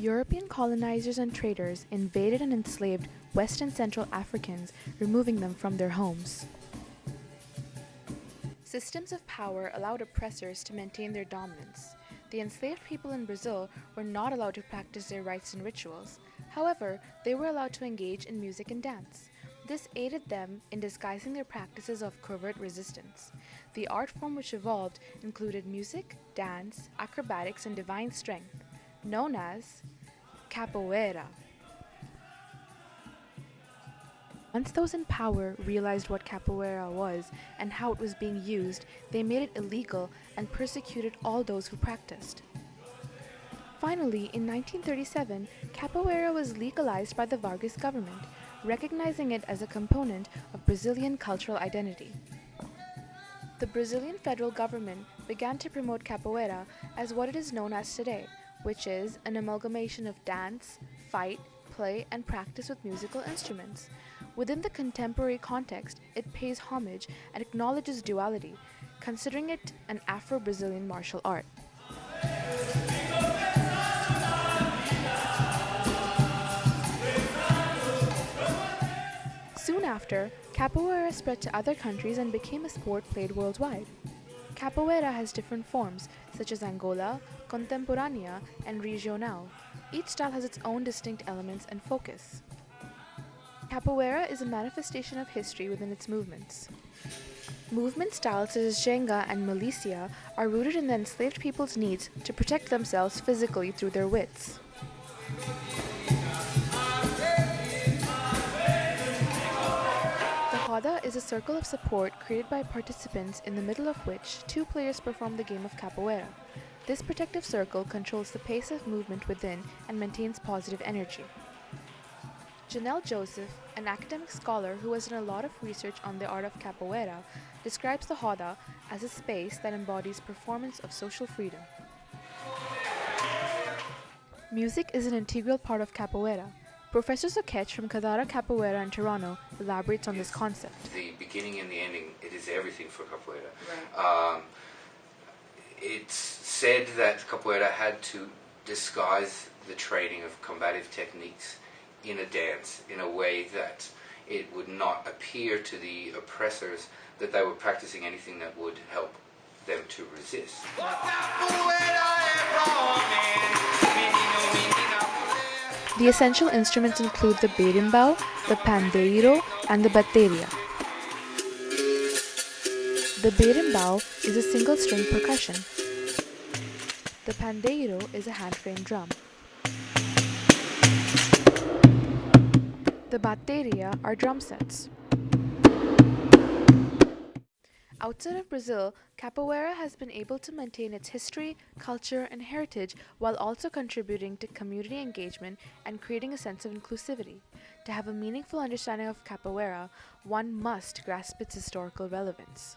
European colonizers and traders invaded and enslaved West and Central Africans, removing them from their homes. Systems of power allowed oppressors to maintain their dominance. The enslaved people in Brazil were not allowed to practice their rites and rituals. However, they were allowed to engage in music and dance. This aided them in disguising their practices of covert resistance. The art form which evolved included music, dance, acrobatics, and divine strength, known as Capoeira. Once those in power realized what capoeira was and how it was being used, they made it illegal and persecuted all those who practiced. Finally, in 1937, capoeira was legalized by the Vargas government, recognizing it as a component of Brazilian cultural identity. The Brazilian federal government began to promote capoeira as what it is known as today, which is an amalgamation of dance, fight, play, and practice with musical instruments. Within the contemporary context, it pays homage and acknowledges duality, considering it an Afro-Brazilian martial art. Soon after, capoeira spread to other countries and became a sport played worldwide. Capoeira has different forms, such as Angola, Contemporânea, and Regional. Each style has its own distinct elements and focus. Capoeira is a manifestation of history within its movements. Movement styles such as Jenga and Milicia are rooted in the enslaved people's needs to protect themselves physically through their wits. The roda is a circle of support created by participants in the middle of which two players perform the game of capoeira. This protective circle controls the pace of movement within and maintains positive energy. Janelle Joseph, an academic scholar who has done a lot of research on the art of capoeira, describes the roda as a space that embodies performance of social freedom. Music is an integral part of capoeira. Professor Soquete from Kadara Capoeira in Toronto elaborates on this concept. The beginning and the ending, it is everything for capoeira. Right. It's said that capoeira had to disguise the training of combative techniques in a dance in a way that it would not appear to the oppressors that they were practicing anything that would help them to resist. The essential instruments include the berimbau, the pandeiro, and the bateria. The berimbau is a single-string percussion. The pandeiro is a hand-framed drum. The bateria are drum sets. Outside of Brazil, capoeira has been able to maintain its history, culture, and heritage while also contributing to community engagement and creating a sense of inclusivity. To have a meaningful understanding of capoeira, one must grasp its historical relevance.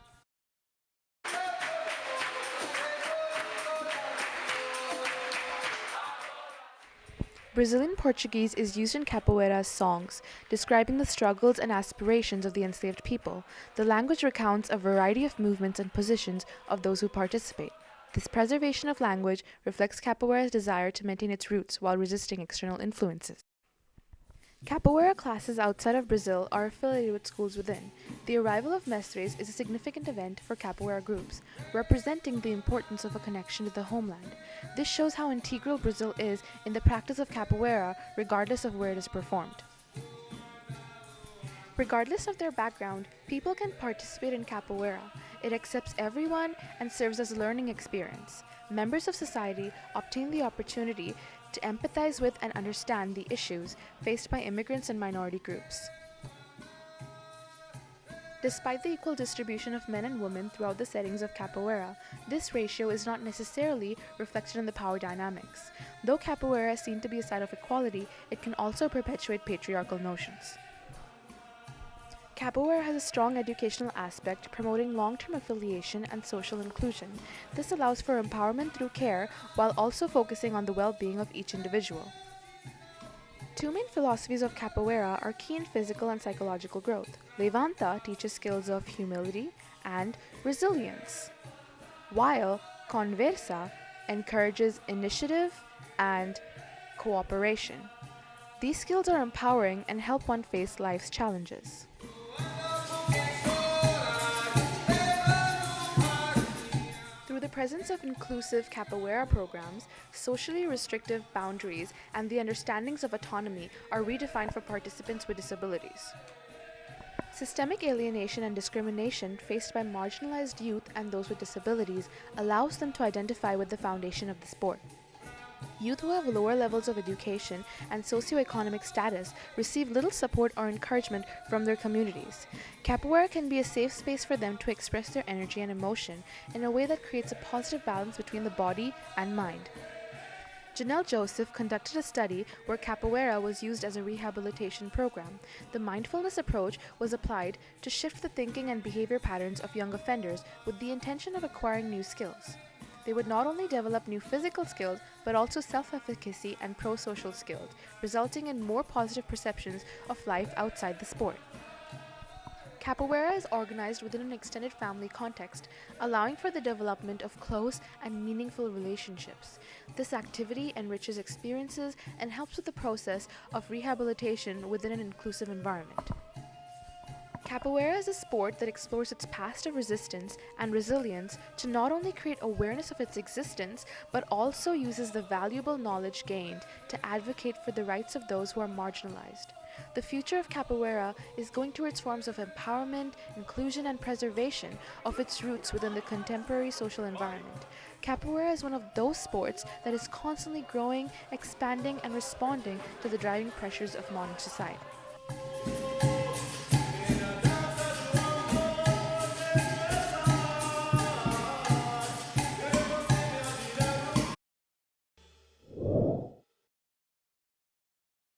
Brazilian Portuguese is used in capoeira as songs, describing the struggles and aspirations of the enslaved people. The language recounts a variety of movements and positions of those who participate. This preservation of language reflects capoeira's desire to maintain its roots while resisting external influences. Capoeira classes outside of Brazil are affiliated with schools within. The arrival of mestres is a significant event for capoeira groups, representing the importance of a connection to the homeland. This shows how integral Brazil is in the practice of capoeira, regardless of where it is performed. Regardless of their background, people can participate in capoeira. It accepts everyone and serves as a learning experience. Members of society obtain the opportunity to empathize with and understand the issues faced by immigrants and minority groups. Despite the equal distribution of men and women throughout the settings of capoeira, this ratio is not necessarily reflected in the power dynamics. Though capoeira is seen to be a side of equality, it can also perpetuate patriarchal notions. Capoeira has a strong educational aspect, promoting long-term affiliation and social inclusion. This allows for empowerment through care, while also focusing on the well-being of each individual. Two main philosophies of capoeira are key in physical and psychological growth. Levanta teaches skills of humility and resilience, while Conversa encourages initiative and cooperation. These skills are empowering and help one face life's challenges. Through the presence of inclusive capoeira programs, socially restrictive boundaries and the understandings of autonomy are redefined for participants with disabilities. Systemic alienation and discrimination faced by marginalized youth and those with disabilities allows them to identify with the foundation of the sport. Youth who have lower levels of education and socioeconomic status receive little support or encouragement from their communities. Capoeira can be a safe space for them to express their energy and emotion in a way that creates a positive balance between the body and mind. Janelle Joseph conducted a study where capoeira was used as a rehabilitation program. The mindfulness approach was applied to shift the thinking and behavior patterns of young offenders with the intention of acquiring new skills. They would not only develop new physical skills, but also self-efficacy and pro-social skills, resulting in more positive perceptions of life outside the sport. Capoeira is organized within an extended family context, allowing for the development of close and meaningful relationships. This activity enriches experiences and helps with the process of rehabilitation within an inclusive environment. Capoeira is a sport that explores its past of resistance and resilience to not only create awareness of its existence, but also uses the valuable knowledge gained to advocate for the rights of those who are marginalized. The future of capoeira is going towards forms of empowerment, inclusion, and preservation of its roots within the contemporary social environment. Capoeira is one of those sports that is constantly growing, expanding, and responding to the driving pressures of modern society.